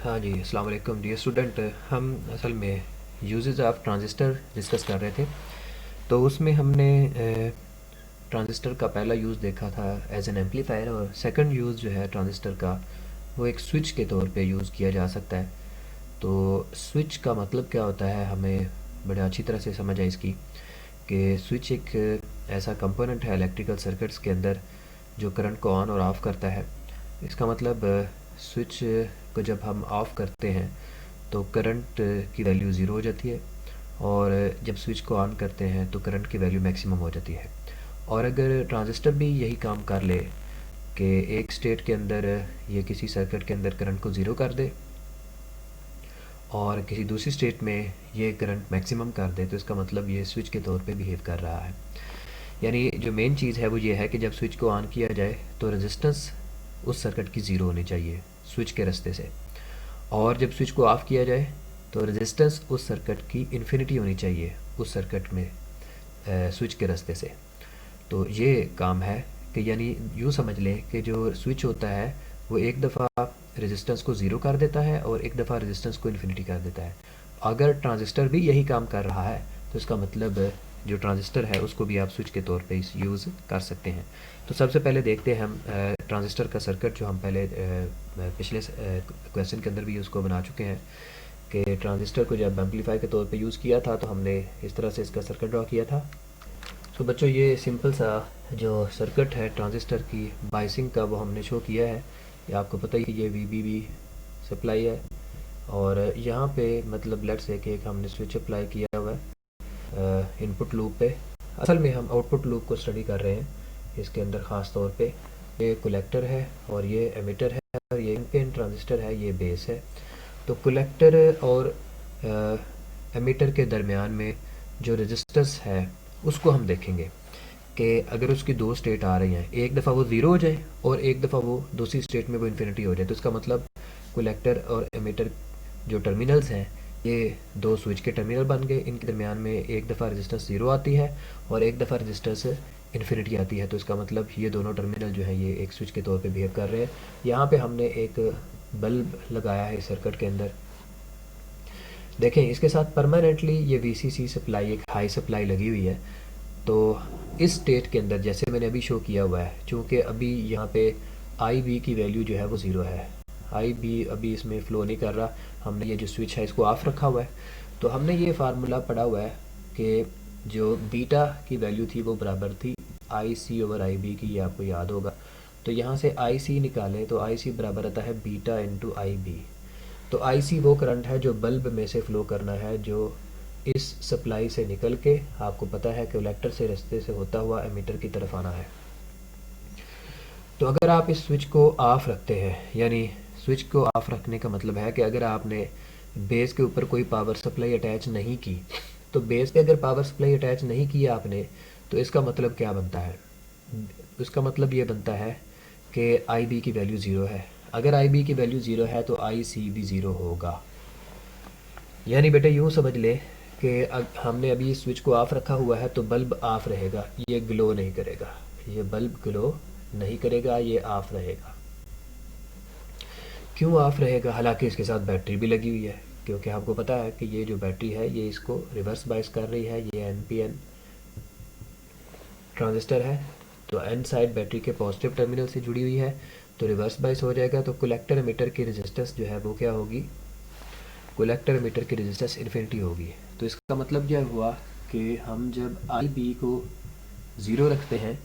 हाँ जी, अस्सलाम वालेकुम डियर स्टूडेंट। हम असल में यूजेस ऑफ ट्रांजिस्टर डिस्कस कर रहे थे। तो उसमें हमने ट्रांजिस्टर का पहला यूज़ देखा था एज एन एम्पलीफायर, और सेकंड यूज़ जो है ट्रांजिस्टर का वो एक स्विच के तौर पे यूज़ किया जा सकता है। तो स्विच का मतलब क्या होता है, हमें बड़े अच्छी तरह से समझ है इसकी कि स्विच एक ऐसा कंपोनेंट है इलेक्ट्रिकल सर्किट्स के अंदर जो करंट को ऑन और ऑफ़ करता है। इसका मतलब स्विच को जब हम ऑफ़ करते हैं तो करंट की वैल्यू ज़ीरो हो जाती है, और जब स्विच को ऑन करते हैं तो करंट की वैल्यू मैक्सिमम हो जाती है। और अगर ट्रांजिस्टर भी यही काम कर ले कि एक स्टेट के अंदर ये किसी सर्किट के अंदर करंट को ज़ीरो कर दे और किसी दूसरी स्टेट में ये करंट मैक्सिमम कर दे, तो इसका मतलब ये स्विच के तौर पे बिहेव कर रहा है। यानी जो मेन चीज़ है वो ये है कि जब स्विच को ऑन किया जाए तो रेजिस्टेंस उस सर्किट की ज़ीरो होनी चाहिए स्विच के रास्ते से, और जब स्विच को ऑफ़ किया जाए तो रेजिस्टेंस उस सर्किट की इन्फिनिटी होनी चाहिए उस सर्किट में स्विच के रास्ते से। तो ये काम है कि यानी यूँ समझ लें कि जो स्विच होता है वो एक दफ़ा रेजिस्टेंस को ज़ीरो कर देता है और एक दफ़ा रेजिस्टेंस को इन्फिनिटी कर देता है। अगर ट्रांजिस्टर भी यही काम कर रहा है तो इसका मतलब जो ट्रांजिस्टर है उसको भी आप स्विच के तौर पे इस यूज़ कर सकते हैं। तो सबसे पहले देखते हैं हम ट्रांजिस्टर का सर्किट, जो हम पहले पिछले क्वेश्चन के अंदर भी उसको बना चुके हैं कि ट्रांजिस्टर को जब एम्पलीफायर के तौर पे यूज़ किया था तो हमने इस तरह से इसका सर्किट ड्रॉ किया था। तो बच्चों ये सिंपल सा जो सर्किट है ट्रांजिस्टर की बाइसिंग का वो हमने शो किया है। ये आपको पता ही है, ये वीबीबी सप्लाई है, और यहाँ पे मतलब लेट्स से कि एक हमने स्विच अप्लाई किया हुआ है इनपुट लूप पे। असल में हम आउटपुट लूप को स्टडी कर रहे हैं इसके अंदर ख़ास तौर पे। ये कलेक्टर है और ये एमिटर है, और ये पिन ट्रांजिस्टर है, ये बेस है। तो कलेक्टर और एमिटर के दरमियान में जो रेजिस्टेंस है उसको हम देखेंगे कि अगर उसकी दो स्टेट आ रही हैं, एक दफ़ा वो ज़ीरो हो जाए और एक दफ़ा वो दूसरी स्टेट में वो इन्फिनिटी हो जाए, तो इसका मतलब कलेक्टर और एमिटर जो टर्मिनल्स हैं ये दो स्विच के टर्मिनल बन गए। इनके दरमियान में एक दफ़ा रेजिस्टेंस ज़ीरो आती है और एक दफ़ा रेजिस्टेंस इन्फिनिटी आती है। तो इसका मतलब ये दोनों टर्मिनल जो है ये एक स्विच के तौर पे बिहेव कर रहे हैं। यहाँ पे हमने एक बल्ब लगाया है इस सर्किट के अंदर। देखें, इसके साथ परमानेंटली ये वीसीसी सप्लाई, एक हाई सप्लाई लगी हुई है। तो इस स्टेट के अंदर जैसे मैंने अभी शो किया हुआ है, चूँकि अभी यहाँ पे आई बी की वैल्यू जो है वो ज़ीरो है, आई बी अभी इसमें फ़्लो नहीं कर रहा। हमने ये जो स्विच है इसको ऑफ़ रखा हुआ है। तो हमने ये फार्मूला पढ़ा हुआ है कि जो बीटा की वैल्यू थी वो बराबर थी आई सी ओवर आई बी की, ये आपको याद होगा। तो यहाँ से आई सी निकालें तो आई सी बराबर आता है बीटा इंटू आई बी। तो आई सी वो करंट है जो बल्ब में से फ़्लो करना है, जो इस सप्लाई से निकल के आपको पता है कि कलेक्टर से रास्ते से होता हुआ एमीटर की तरफ आना है। तो अगर आप इस स्विच को ऑफ़ रखते हैं, यानी स्विच को ऑफ़ रखने का मतलब है कि अगर आपने बेस के ऊपर कोई पावर सप्लाई अटैच नहीं की, तो बेस पे अगर पावर सप्लाई अटैच नहीं किया आपने, तो इसका मतलब क्या बनता है? इसका मतलब ये बनता है कि आई बी की वैल्यू ज़ीरो है। अगर आई बी की वैल्यू ज़ीरो है तो आई सी भी ज़ीरो होगा। यानी बेटा यूँ समझ ले कि हमने अभी इस स्विच को ऑफ़ रखा हुआ है तो बल्ब ऑफ़ रहेगा, ये ग्लो नहीं करेगा। ये बल्ब ग्लो नहीं करेगा, ये ऑफ़ रहेगा। क्यों ऑफ़ रहेगा? हालांकि इसके साथ बैटरी भी लगी हुई है, क्योंकि आपको पता है कि ये जो बैटरी है ये इसको रिवर्स बायस कर रही है। ये एन पी एन ट्रांजिस्टर है, तो एन साइड बैटरी के पॉजिटिव टर्मिनल से जुड़ी हुई है, तो रिवर्स बायस हो जाएगा। तो कलेक्टर मीटर की रेजिस्टेंस जो है वो क्या होगी? कलेक्टर मीटर की रेजिस्टेंस इन्फिनिटी होगी। तो इसका मतलब यह हुआ कि हम जब आई बी को ज़ीरो रखते हैं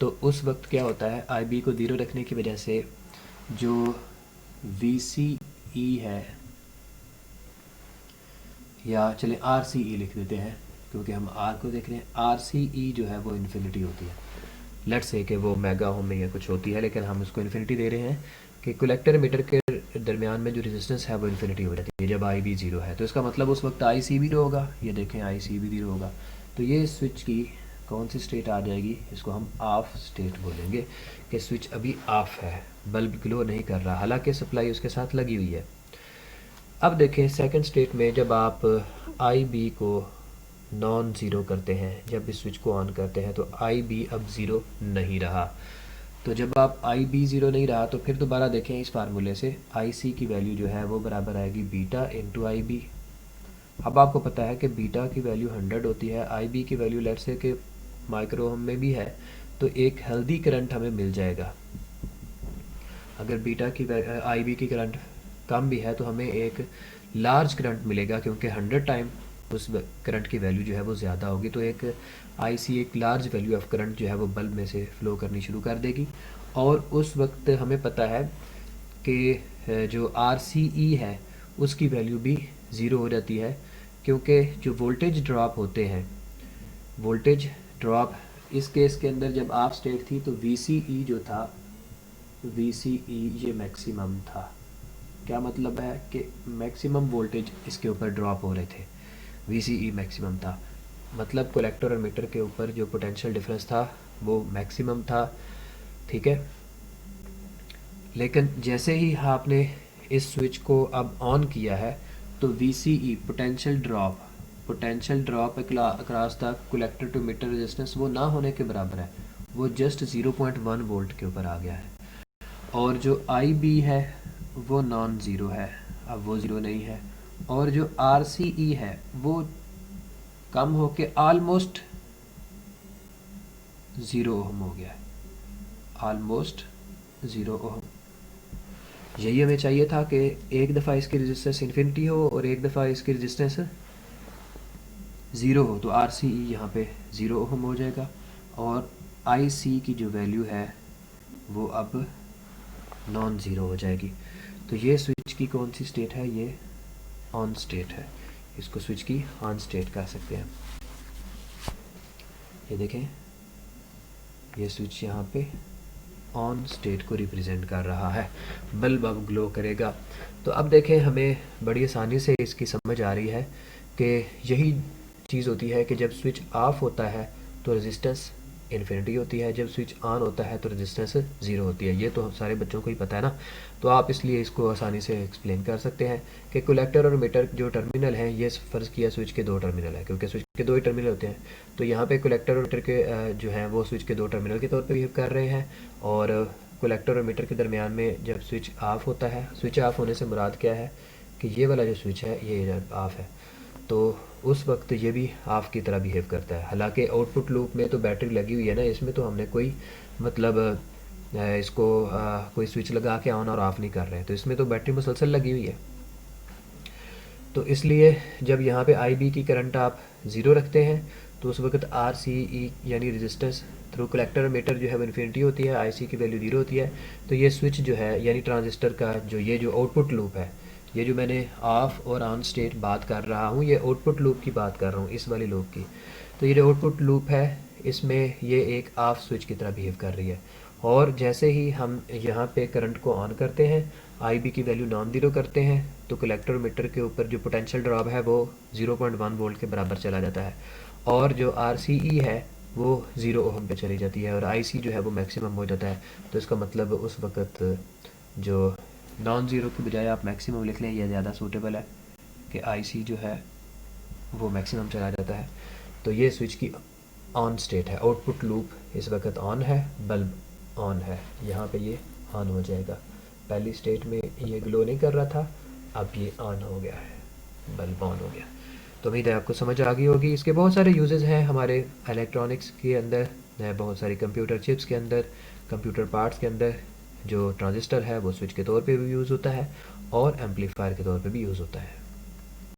तो उस वक्त क्या होता है, आई बी को ज़ीरो रखने की वजह से जो वी सी ई है, या चले आर सी ई लिख देते हैं क्योंकि हम आर को देख रहे हैं, आर सी ई जो है वो इन्फिनिटी होती है। लेट्स से कि वो मेगा होम में या कुछ होती है, लेकिन हम उसको इन्फिनिटी दे रहे हैं कि कलेक्टर मीटर के दरमियान में जो रेजिस्टेंस है वो इन्फिनिटी हो जाती है जब आई बी ज़ीरो है। तो इसका मतलब उस वक्त आई सी भी ज़ीरो होगा। ये देखें, आई सी भी ज़ीरो होगा। तो ये स्विच की कौन सी स्टेट आ जाएगी? इसको हम ऑफ स्टेट बोलेंगे कि स्विच अभी ऑफ है, बल्ब ग्लो नहीं कर रहा, हालांकि सप्लाई उसके साथ लगी हुई है। अब देखें सेकंड स्टेट में जब आप आई बी को नॉन ज़ीरो करते हैं, जब इस स्विच को ऑन करते हैं तो आई बी अब ज़ीरो नहीं रहा। तो जब आप आई बी ज़ीरो नहीं रहा तो फिर दोबारा देखें इस फार्मूले से आई सी की वैल्यू जो है वो बराबर आएगी बीटा इंटू आई बी। अब आपको पता है कि बीटा की वैल्यू 100 होती है, आई बी की वैल्यू लेट्स से कि माइक्रो ओम में भी है, तो एक हेल्दी करंट हमें मिल जाएगा। अगर बीटा की आई बी की करंट कम भी है तो हमें एक लार्ज करंट मिलेगा, क्योंकि 100 टाइम उस करंट की वैल्यू जो है वो ज़्यादा होगी, तो एक आई सी एक लार्ज वैल्यू ऑफ करंट जो है वो बल्ब में से फ़्लो करनी शुरू कर देगी। और उस वक्त हमें पता है कि जो आर सी ई है उसकी वैल्यू भी ज़ीरो हो जाती है, क्योंकि जो वोल्टेज ड्रॉप होते हैं, वोल्टेज ड्रॉप इस केस के अंदर जब ऑफ स्टेट थी तो वी सी ई जो था, वी सी ई ये मैक्सिमम था। क्या मतलब है कि मैक्सिमम वोल्टेज इसके ऊपर ड्रॉप हो रहे थे, वी सी ई मैक्सिमम था, मतलब कलेक्टर और मीटर के ऊपर जो पोटेंशियल डिफरेंस था वो मैक्सिमम था। ठीक है, लेकिन जैसे ही आपने इस स्विच को अब ऑन किया है तो V C E potential drop across the collector to meter resistance वो ना होने के बराबर है, वो जस्ट 0.1 वोल्ट के ऊपर आ गया है। और जो आई बी है वो नॉन ज़ीरो है, अब वो ज़ीरो नहीं है। और जो आर सी ई है वो कम होके ऑलमोस्ट ज़ीरो ओहम हो गया है, ऑलमोस्ट ज़ीरो ओहम। यही हमें चाहिए था कि एक दफ़ा इसकी रेजिस्टेंस इन्फिनिटी हो और एक दफ़ा इसकी रेजिस्टेंस ज़ीरो हो, तो आर सी ई यहाँ पे ज़ीरो ओहम हो जाएगा और आई सी की जो वैल्यू है वो अब नॉन ज़ीरो हो जाएगी। तो ये स्विच की कौन सी स्टेट है, ये ऑन स्टेट है, इसको स्विच की ऑन स्टेट कह सकते हैं। ये देखें, ये स्विच यहाँ पे ऑन स्टेट को रिप्रेजेंट कर रहा है, बल्ब अब ग्लो करेगा। तो अब देखें, हमें बड़ी आसानी से इसकी समझ आ रही है कि यही चीज़ होती है कि जब स्विच ऑफ होता है तो रेजिस्टेंस इन्फिनिटी होती है, जब स्विच ऑन होता है तो रेजिस्टेंस ज़ीरो होती है। ये तो सारे बच्चों को ही पता है ना, तो आप इसलिए इसको आसानी से एक्सप्लेन कर सकते हैं कि कलेक्टर और मीटर जो टर्मिनल हैं, ये फ़र्ज़ किया स्विच के दो टर्मिनल है, क्योंकि स्विच के दो ही टर्मिनल होते हैं। तो यहाँ पे कलेक्टर और मीटर के जो हैं वो स्विच के दो टर्मिनल के तौर पर बिहेव कर रहे हैं, और कलेक्टर और मीटर के दरमियान में जब स्विच ऑफ होता है, स्विच ऑफ होने से मुराद क्या है कि ये वाला जो स्विच है ये ऑफ है, तो उस वक्त ये भी ऑफ की तरह बिहेव करता है। हालांकि आउटपुट लूप में तो बैटरी लगी हुई है ना, इसमें तो हमने कोई मतलब इसको कोई स्विच लगा के ऑन और ऑफ़ नहीं कर रहे हैं, तो इसमें तो बैटरी मुसलसल लगी हुई है। तो इसलिए जब यहाँ पे आई बी की करंट आप ज़ीरो रखते हैं तो उस वक्त आर सी ई यानी रेजिस्टेंस थ्रू कलेक्टर मीटर जो है वो इन्फिनिटी होती है, आई सी की वैल्यू ज़ीरो होती है। तो ये स्विच जो है यानी ट्रांजिस्टर का जो ये जो आउटपुट लूप है, ये जो मैंने ऑफ और ऑन स्टेट बात कर रहा हूँ, ये आउटपुट लूप की बात कर रहा हूँ, इस वाली लूप की। तो ये जो आउटपुट लूप है इसमें ये एक ऑफ स्विच की तरह बिहेव कर रही है, और जैसे ही हम यहाँ पे करंट को ऑन करते हैं, आई बी की वैल्यू नॉन ज़ीरो करते हैं, तो कलेक्टर मीटर के ऊपर जो पोटेंशियल ड्रॉप है वो 0.1 वोल्ट के बराबर चला जाता है, और जो आर सी ई है वो ज़ीरो ओहम पे चली जाती है, और आई सी जो है वो मैक्सिमम हो जाता है। तो इसका मतलब उस वक्त जो नॉन ज़ीरो की बजाय आप मैक्सिमम लिख लें, यह ज़्यादा सूटेबल है कि आई सी जो है वो मैक्सिमम चला जाता है। तो ये स्विच की ऑन स्टेट है, आउटपुट लूप इस वक्त ऑन है, बल्ब ऑन है, यहाँ पे ये ऑन हो जाएगा। पहली स्टेट में ये ग्लो नहीं कर रहा था, अब ये ऑन हो गया है, बल्ब ऑन हो गया। तो उम्मीद है आपको समझ आ गई होगी। इसके बहुत सारे यूजेस हैं हमारे इलेक्ट्रॉनिक्स के अंदर, बहुत सारी कंप्यूटर चिप्स के अंदर, कंप्यूटर पार्ट्स के अंदर। जो ट्रांजिस्टर है वो स्विच के तौर पे भी यूज़ होता है और एम्पलीफायर के तौर पे भी यूज़ होता है।